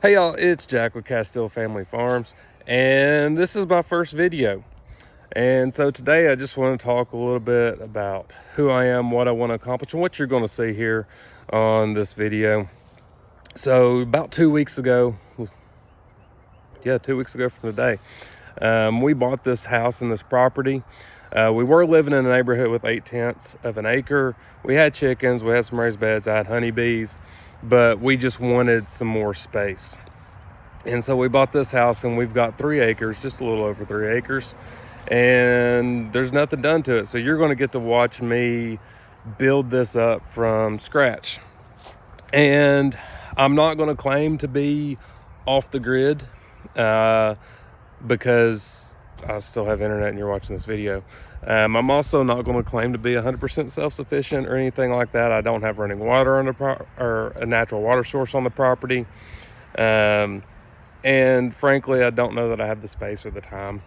Hey y'all, it's Jack with Casteel Family Farms, and this is my first video. And so today I just want to talk a little bit about who I am, what I want to accomplish, and what you're going to see here on this video. So about 2 weeks ago, 2 weeks ago from today, we bought this house and this property. We were living in a neighborhood with 8/10 of an acre. We had chickens, we had some raised beds, I had honeybees, but we just wanted some more space. And so we bought this house, and we've got 3 acres, just a little over 3 acres, and there's nothing done to it. So you're going to get to watch me build this up from scratch. And I'm not going to claim to be off the grid because I still have internet and you're watching this video. I'm also not going to claim to be 100% self-sufficient or anything like that. I don't have running water on or a natural water source on the property. And frankly, I don't know that I have the space or the time.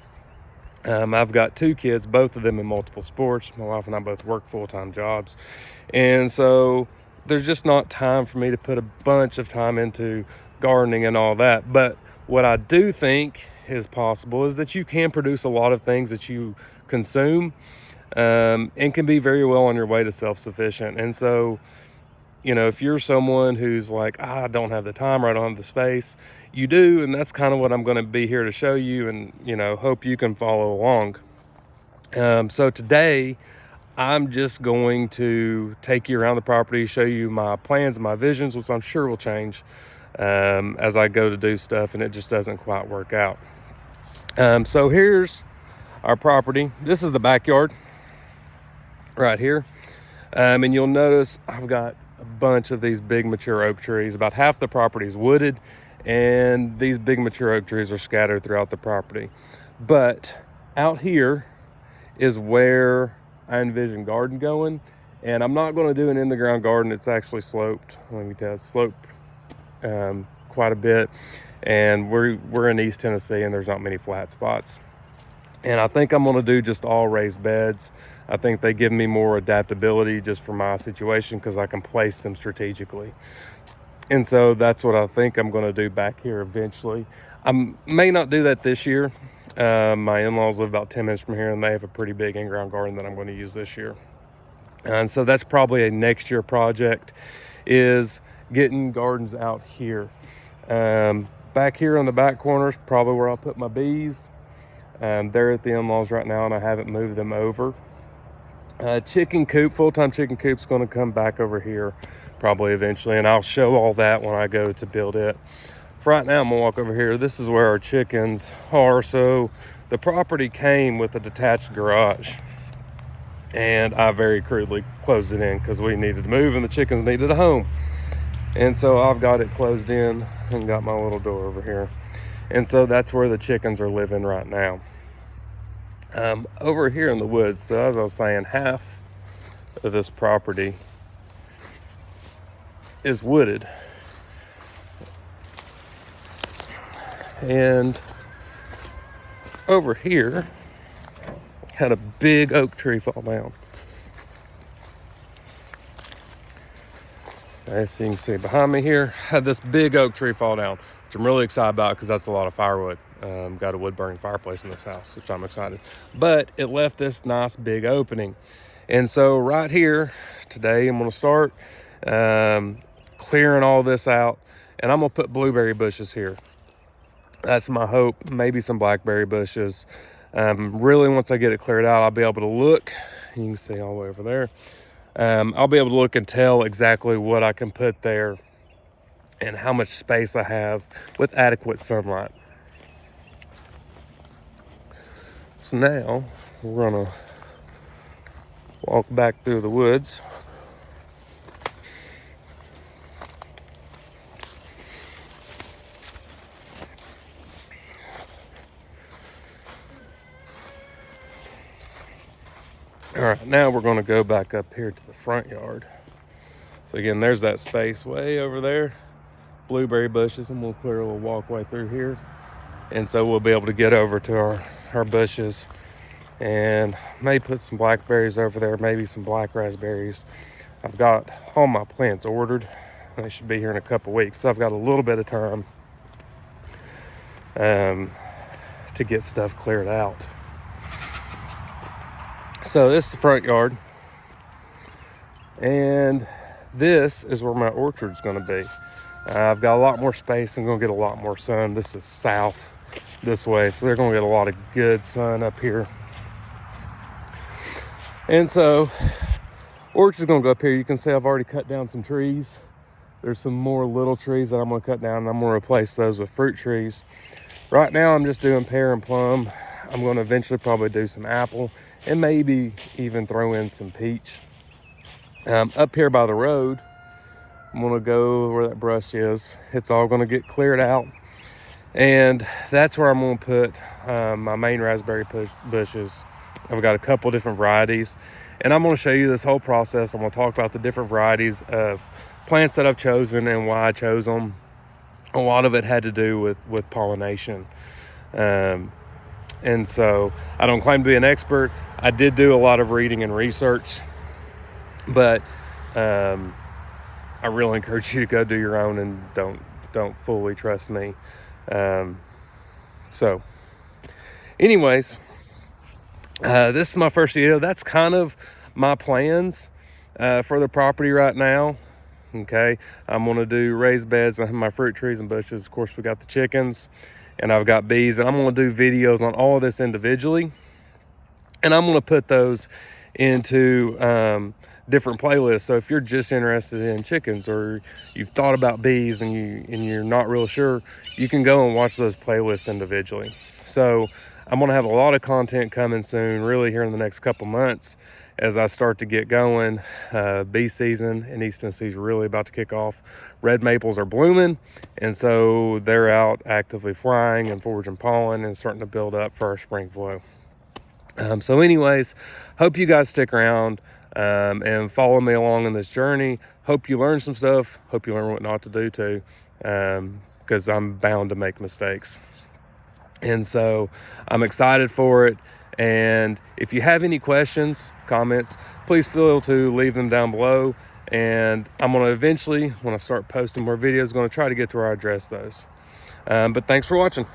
I've got 2 kids, both of them in multiple sports. My wife and I both work full-time jobs. And so there's just not time for me to put a bunch of time into gardening and all that. But what I do think is possible is that you can produce a lot of things that you consume, and can be very well on your way to self-sufficient. And so, you know, if you're someone who's like, I don't have the time or I don't have the space, you do. And that's kind of what I'm going to be here to show you, and, you know, hope you can follow along. So today I'm just going to take you around the property, show you my plans and my visions, which I'm sure will change as I go to do stuff and it just doesn't quite work out. So here's our property. This is the backyard right here. And you'll notice I've got a bunch of these big mature oak trees. About half the property is wooded, and these big mature oak trees are scattered throughout the property. But out here is where I envision garden going, and I'm not going to do an in-the-ground garden. It's actually sloped. Let me tell you, it's sloped quite a bit, and we're in East Tennessee, and there's not many flat spots. And I think I'm going to do just all raised beds. I think they give me more adaptability just for my situation because I can place them strategically. And so that's what I think I'm going to do back here eventually. I may not do that this year. My in-laws live about 10 minutes from here, and they have a pretty big in-ground garden that I'm going to use this year. And so that's probably a next year project, is getting gardens out here. Back here on the back corners, probably where I'll put my bees. They're at the in-laws right now, and I haven't moved them over. Chicken coop, full-time chicken coop's going to come back over here probably eventually, and I'll show all that when I go to build it. For right now, I'm going to walk over here. This is where our chickens are. So the property came with a detached garage, and I very crudely closed it in because we needed to move and the chickens needed a home. And so I've got it closed in and got my little door over here. And so that's where the chickens are living right now. Over here in the woods, so as I was saying, half of this property is wooded. And over here, had a big oak tree fall down. As you can see behind me here, had this big oak tree fall down, which I'm really excited about because that's a lot of firewood. Got a wood burning fireplace in this house, which I'm excited. But it left this nice big opening. And so right here today, I'm going to start clearing all this out, and I'm going to put blueberry bushes here. That's my hope. Maybe some blackberry bushes. Really, once I get it cleared out, I'll be able to look. You can see all the way over there. I'll be able to look and tell exactly what I can put there and how much space I have with adequate sunlight. So now we're gonna walk back through the woods. All right, now we're going to go back up here to the front yard. So again, there's that space way over there, blueberry bushes, and we'll clear a little walkway through here. And so we'll be able to get over to our bushes, and may put some blackberries over there, maybe some black raspberries. I've got all my plants ordered. They should be here in a couple weeks, so I've got a little bit of time to get stuff cleared out. So this is the front yard, and this is where my orchard's going to be. I've got a lot more space. I'm going to get a lot more sun. This is south this way, so they're going to get a lot of good sun up here. And so orchard's going to go up here. You can see I've already cut down some trees. There's some more little trees that I'm going to cut down, and I'm going to replace those with fruit trees. Right now I'm just doing pear and plum. I'm going to eventually probably do some apple and maybe even throw in some peach. Up here by the road, I'm going to go where that brush is. It's all going to get cleared out, and that's where I'm going to put my main raspberry bushes. I've got a couple different varieties, and I'm going to show you this whole process. I'm going to talk about the different varieties of plants that I've chosen and why I chose them. A lot of it had to do with pollination. And so I don't claim to be an expert. I did do a lot of reading and research, but I really encourage you to go do your own and don't fully trust me. So anyways, this is my first video. That's kind of my plans for the property right now. Okay, I'm going to do raised beds on my fruit trees and bushes. Of course, we got the chickens, and I've got bees, and I'm going to do videos on all of this individually, and I'm going to put those into different playlists. So if you're just interested in chickens, or you've thought about bees and you're not real sure, you can go and watch those playlists individually. So I'm going to have a lot of content coming soon, really here in the next couple months, as I start to get going. Bee season in East Tennessee is really about to kick off. Red maples are blooming, and so they're out actively flying and foraging pollen and starting to build up for our spring flow. So anyways, hope you guys stick around and follow me along in this journey. Hope you learn some stuff. Hope you learn what not to do too, because I'm bound to make mistakes. And so I'm excited for it. And if you have any questions, comments, please feel to leave them down below. And I'm going to eventually, when I start posting more videos, going to try to get to where I address those. But thanks for watching.